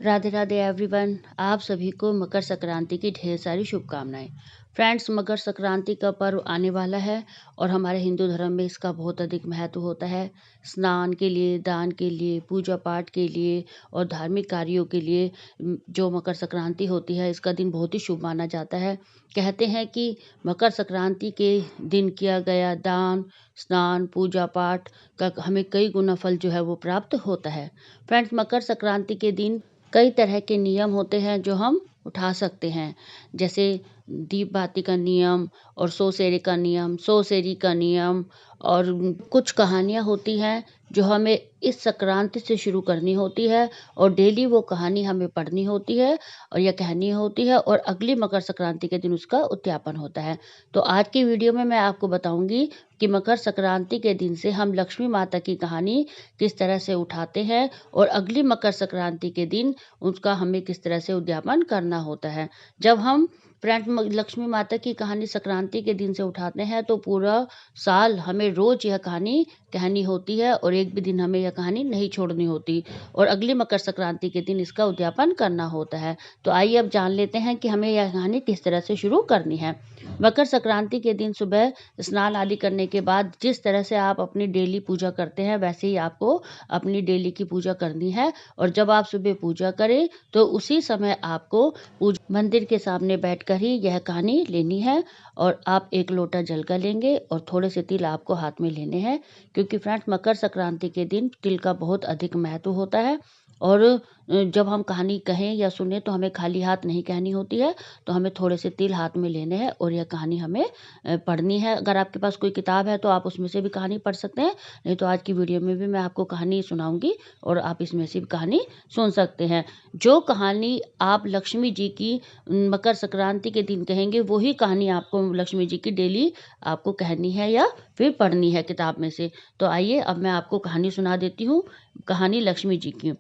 Radhe Radhe everyone. आप सभी को मकर संक्रांति की ढेर सारी शुभकामनाएं। फ्रेंड्स, मकर संक्रांति का पर्व आने वाला है और हमारे हिंदू धर्म में इसका बहुत अधिक महत्व होता है। स्नान के लिए, दान के लिए, पूजा पाठ के लिए और धार्मिक कार्यों के लिए जो मकर संक्रांति होती है इसका दिन बहुत ही शुभ माना जाता है। कहते हैं कि मकर संक्रांति के दिन किया गया दान, स्नान, पूजा पाठ का हमें कई गुना फल जो है वो प्राप्त होता है। फ्रेंड्स, मकर संक्रांति के दिन कई तरह के नियम होते हैं जो हम उठा सकते हैं, जैसे दीप बाती का नियम और सौ सेरे का नियम, सौ सेरी का नियम। और कुछ कहानियाँ होती हैं जो हमें इस संक्रांति से शुरू करनी होती है और डेली वो कहानी हमें पढ़नी होती है और या कहनी होती है और अगली मकर संक्रांति के दिन उसका उद्यापन होता है। तो आज की वीडियो में मैं आपको बताऊंगी कि मकर संक्रांति के दिन से हम लक्ष्मी माता की कहानी किस तरह से उठाते हैं और अगली मकर संक्रांति के दिन उसका हमें किस तरह से उद्यापन करना होता है। जब हम लक्ष्मी माता की कहानी संक्रांति के दिन से उठाते हैं तो पूरा साल हमें रोज यह कहानी कहनी होती है और एक भी दिन हमें यह कहानी नहीं छोड़नी होती और अगली मकर संक्रांति के दिन इसका उद्यापन करना होता है। तो आइए अब जान लेते हैं कि हमें यह कहानी किस तरह से शुरू करनी है। मकर संक्रांति के दिन सुबह स्नान आदि करने के बाद जिस तरह से आप अपनी डेली पूजा करते हैं वैसे ही आपको अपनी डेली की पूजा करनी है। और जब आप सुबह पूजा करें तो उसी समय आपको मंदिर के सामने बैठकर ही यह कहानी लेनी है और आप एक लोटा जल का लेंगे और थोड़े से तिल आपको हाथ में लेने हैं, क्योंकि फ्रेंड्स मकर संक्रांति के दिन तिल का बहुत अधिक महत्व होता है। और जब हम कहानी कहें या सुने तो हमें खाली हाथ नहीं कहनी होती है, तो हमें थोड़े से तिल हाथ में लेने हैं और यह कहानी हमें पढ़नी है। अगर आपके पास कोई किताब है तो आप उसमें से भी कहानी पढ़ सकते हैं, नहीं तो आज की वीडियो में भी मैं आपको कहानी सुनाऊंगी और आप इसमें से भी कहानी सुन सकते हैं। जो कहानी आप लक्ष्मी जी की मकर संक्रांति के दिन कहेंगे वही कहानी आपको लक्ष्मी जी की डेली आपको कहनी है या फिर पढ़नी है किताब में से। तो आइए अब मैं आपको कहानी सुना देती हूँ। कहानी लक्ष्मी जी की।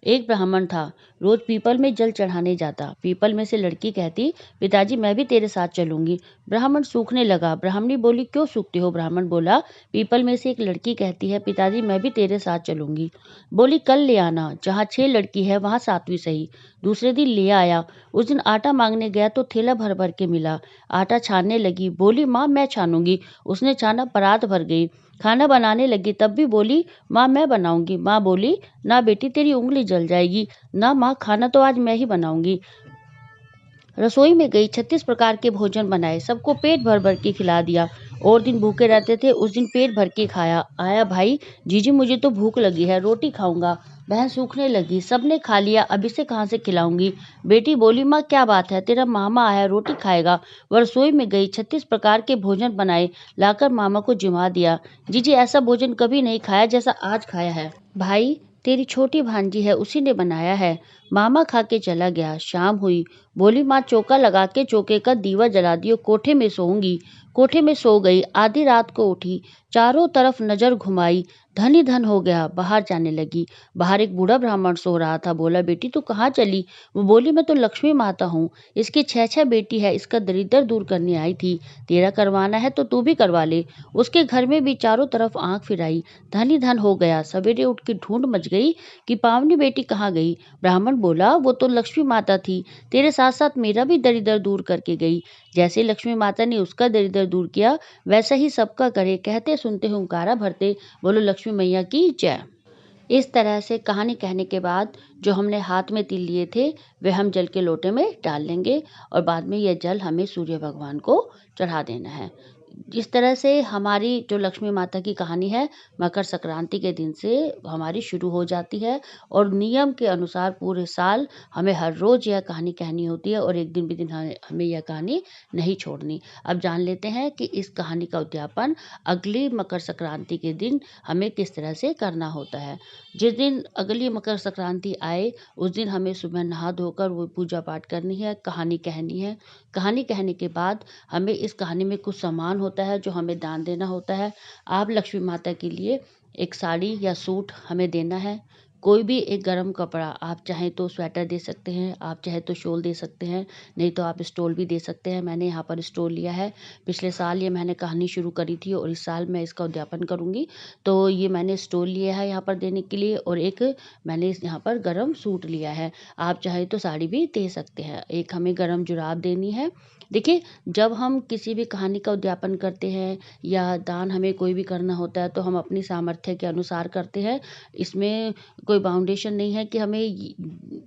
एक ब्राह्मण था, रोज पीपल में जल चढ़ाने जाता। पीपल में से लड़की कहती, पिताजी मैं भी तेरे साथ चलूंगी। ब्राह्मण सूखने लगा। ब्राह्मणी बोली, क्यों सूखते हो? ब्राह्मण बोला, पीपल में से एक लड़की कहती है, पिताजी मैं भी तेरे साथ चलूंगी। बोली, कल ले आना, जहाँ 6 लड़की है वहाँ 7वीं सही। दूसरे दिन ले आया। उस दिन आटा मांगने गया तो थैला भर भर के मिला। आटा छानने लगी। बोली, माँ मैं छानूंगी। उसने छाना, परात भर गई। खाना बनाने लगी तब भी बोली, माँ मैं बनाऊंगी। माँ बोली, ना बेटी तेरी उंगली जल जाएगी। ना माँ, खाना तो आज मैं ही बनाऊंगी। रसोई में गई, 36 प्रकार के भोजन बनाए, सबको पेट भर भर के खिला दिया। और दिन भूखे रहते थे, उस दिन पेट भर के खाया। आया भाई, जीजी मुझे तो भूख लगी है, रोटी खाऊंगा। बहन सूखने लगी, सबने खा लिया, अब इसे कहाँ से खिलाऊंगी? बेटी बोली, माँ क्या बात है, तेरा मामा आया, रोटी खाएगा। वह रसोई में गई, 36 प्रकार के भोजन बनाए, लाकर मामा को जिमा दिया। जीजी ऐसा भोजन कभी नहीं खाया जैसा आज खाया है। भाई, तेरी छोटी भांजी है, उसी ने बनाया है। मामा खा के चला गया। शाम हुई। बोली, माँ चौका लगा के चौके का दीवा जला दियो, कोठे में सोऊंगी। कोठे में सो गई। आधी रात को उठी, चारों तरफ नजर घुमाई, धन ही धन हो गया। बाहर जाने लगी। बाहर एक बूढ़ा ब्राह्मण सो रहा था। बोला, बेटी तू कहाँ चली? वो बोली, मैं तो लक्ष्मी माता हूँ, इसकी 6 बेटी है, इसका दरिद्र दूर करने आई थी। तेरा करवाना है तो तू भी करवा ले। उसके घर में भी चारों तरफ आंख फिराई, धन ही धन हो गया। सवेरे उठ के ढूंढ मच गई कि पावनी बेटी कहाँ गई। ब्राह्मण बोला, वो तो लक्ष्मी माता थी, तेरे साथ साथ मेरा भी दरिद्र दूर करके गई। जैसे लक्ष्मी माता ने उसका दरिद्र दूर किया वैसा ही सबका करे। कहते सुनते हुंकारा भरते, बोलो लक्ष्मी मैया की जय। इस तरह से कहानी कहने के बाद जो हमने हाथ में तिल लिए थे वे हम जल के लोटे में डाल लेंगे और बाद में यह जल हमें सूर्य भगवान को चढ़ा देना है। इस तरह से हमारी जो लक्ष्मी माता की कहानी है मकर संक्रांति के दिन से हमारी शुरू हो जाती है और नियम के अनुसार पूरे साल हमें हर रोज यह कहानी कहनी होती है और एक दिन भी दिन हमें यह कहानी नहीं छोड़नी। अब जान लेते हैं कि इस कहानी का उद्यापन अगली मकर संक्रांति के दिन हमें किस तरह से करना होता है। जिस दिन अगली मकर संक्रांति आए उस दिन हमें सुबह नहा धोकर वो पूजा पाठ करनी है, कहानी कहनी है। कहानी कहने के बाद हमें इस कहानी में कुछ सामान होता है जो हमें दान देना होता है। आप लक्ष्मी माता के लिए एक साड़ी या सूट हमें देना है। कोई भी एक गर्म कपड़ा, आप चाहें तो स्वेटर दे सकते हैं, आप चाहे तो शॉल दे सकते हैं, नहीं तो आप स्टोल भी दे सकते हैं। मैंने यहाँ पर स्टोल लिया है। पिछले साल ये मैंने कहानी शुरू करी थी और इस साल मैं इसका उद्यापन करूँगी। तो ये मैंने स्टोल लिया है यहाँ पर देने के लिए, और एक मैंने यहाँ पर गरम सूट लिया है। आप चाहे तो साड़ी भी दे सकते हैं। एक हमें गरम जुराब देनी है। देखिए, जब हम किसी भी कहानी का उद्यापन करते हैं या दान हमें कोई भी करना होता है, तो हम अपनी सामर्थ्य के अनुसार करते हैं। इसमें कोई बाउंडेशन नहीं है कि हमें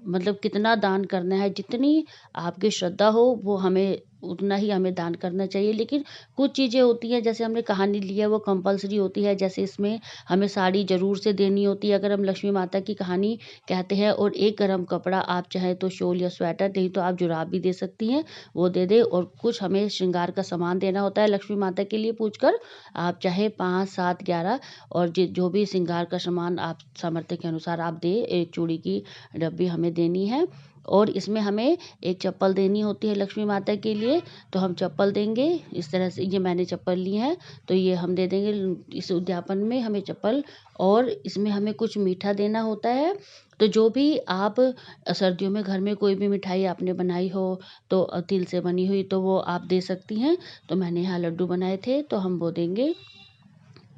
मतलब कितना दान करना है। जितनी आपकी श्रद्धा हो वो हमें उतना ही हमें दान करना चाहिए। लेकिन कुछ चीज़ें होती हैं, जैसे हमने कहानी ली है वो कंपल्सरी होती है। जैसे इसमें हमें साड़ी ज़रूर से देनी होती है अगर हम लक्ष्मी माता की कहानी कहते हैं, और एक गर्म कपड़ा, आप चाहे तो शॉल या स्वेटर, नहीं तो आप जुराब भी दे सकती हैं, वो दे दें। और कुछ हमें श्रृंगार का सामान देना होता है लक्ष्मी माता के लिए पूछकर। आप चाहे 5, 7, 11 और जो भी श्रृंगार का सामान आप सामर्थ्य के अनुसार आप दें। एक चूड़ी की डब्बी हमें देनी है, और इसमें हमें एक चप्पल देनी होती है लक्ष्मी माता के लिए, तो हम चप्पल देंगे। इस तरह से ये मैंने चप्पल ली है, तो ये हम दे देंगे इस उद्यापन में हमें चप्पल। और इसमें हमें कुछ मीठा देना होता है। तो जो भी आप सर्दियों में घर में कोई भी मिठाई आपने बनाई हो, तो तिल से बनी हुई, तो वो आप दे सकती हैं। तो मैंने यहाँ लड्डू बनाए थे, तो हम वो देंगे।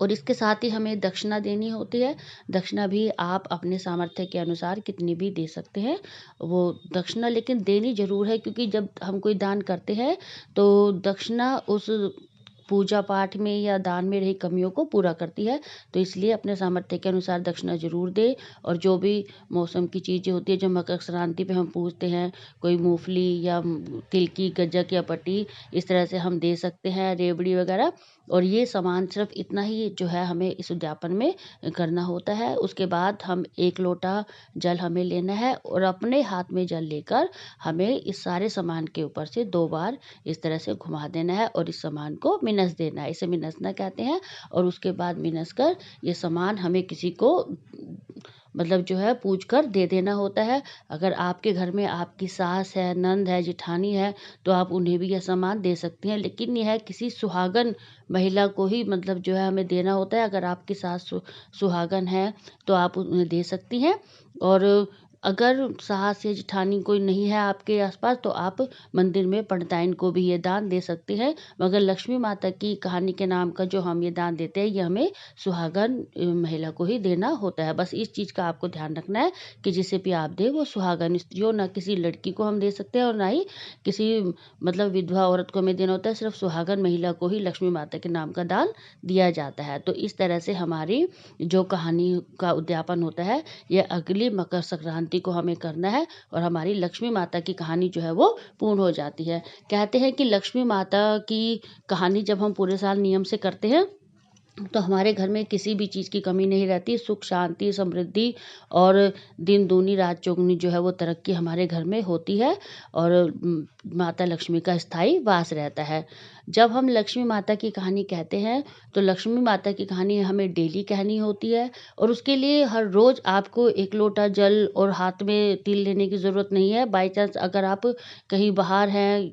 और इसके साथ ही हमें दक्षिणा देनी होती है। दक्षिणा भी आप अपने सामर्थ्य के अनुसार कितनी भी दे सकते हैं। वो दक्षिणा लेकिन देनी ज़रूर है, क्योंकि जब हम कोई दान करते हैं तो दक्षिणा उस पूजा पाठ में या दान में रही कमियों को पूरा करती है। तो इसलिए अपने सामर्थ्य के अनुसार दक्षिणा ज़रूर दें। और जो भी मौसम की चीज़ें होती है जो मकर संक्रांति पे हम पूजते हैं, कोई मूँगफली या तिल की गज्जक या पट्टी, इस तरह से हम दे सकते हैं, रेवड़ी वगैरह। और ये सामान सिर्फ इतना ही जो है हमें इस उद्यापन में करना होता है। उसके बाद हम 1 लोटा जल हमें लेना है, और अपने हाथ में जल लेकर हमें इस सारे सामान के ऊपर से 2 बार इस तरह से घुमा देना है, और इस सामान को मिनस देना है। इसे मिनसना कहते हैं। और उसके बाद मिनस कर ये सामान हमें किसी को मतलब जो है पूज कर दे देना होता है। अगर आपके घर में आपकी सास है, नंद है, जेठानी है, तो आप उन्हें भी यह सामान दे सकती हैं। लेकिन यह किसी सुहागन महिला को ही मतलब जो है हमें देना होता है। अगर आपकी सास सुहागन है, तो आप उन्हें दे सकती हैं। और अगर सास या जेठानी कोई नहीं है आपके आसपास, तो आप मंदिर में पंडिताइन को भी ये दान दे सकते हैं। मगर लक्ष्मी माता की कहानी के नाम का जो हम ये दान देते हैं, ये हमें सुहागन महिला को ही देना होता है। बस इस चीज़ का आपको ध्यान रखना है कि जिसे भी आप दें वो सुहागन स्त्री हो। ना किसी लड़की को हम दे सकते हैं, और ना ही किसी मतलब विधवा औरत को हमें देना होता है। सिर्फ सुहागन महिला को ही लक्ष्मी माता के नाम का दान दिया जाता है। तो इस तरह से हमारी जो कहानी का उद्यापन होता है, ये अगली मकर संक्रांति को हमें करना है, और हमारी लक्ष्मी माता की कहानी जो है वो पूर्ण हो जाती है। कहते हैं कि लक्ष्मी माता की कहानी जब हम पूरे साल नियम से करते हैं, तो हमारे घर में किसी भी चीज़ की कमी नहीं रहती। सुख, शांति, समृद्धि और दिन दूनी रात चौगुनी जो है वो तरक्की हमारे घर में होती है, और माता लक्ष्मी का स्थायी वास रहता है। जब हम लक्ष्मी माता की कहानी कहते हैं, तो लक्ष्मी माता की कहानी हमें डेली कहनी होती है, और उसके लिए हर रोज़ आपको 1 लोटा जल और हाथ में तिल लेने की ज़रूरत नहीं है। बाई चांस अगर आप कहीं बाहर हैं,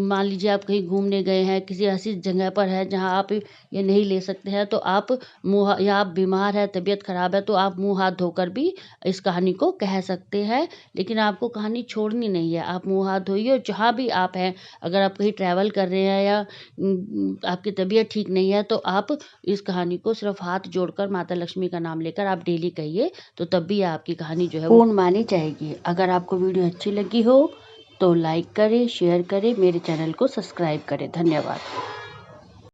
मान लीजिए आप कहीं घूमने गए हैं, किसी ऐसी जगह पर हैं जहाँ आप ये नहीं ले सकते हैं, तो आप मुँह, या आप बीमार हैं, तबीयत ख़राब है, तो आप मुँह हाथ धोकर भी इस कहानी को कह सकते हैं। लेकिन आपको कहानी छोड़नी नहीं है। आप मुँह हाथ धोइए, और जहाँ भी आप हैं, अगर आप कहीं ट्रैवल कर रहे हैं या आपकी तबीयत ठीक नहीं है, तो आप इस कहानी को सिर्फ हाथ जोड़कर माता लक्ष्मी का नाम लेकर आप डेली कहिए, तो तब भी आपकी कहानी जो है वो पूर्ण मानी जाएगी। अगर आपको वीडियो अच्छी लगी हो, तो लाइक करें, शेयर करें, मेरे चैनल को सब्सक्राइब करें। धन्यवाद।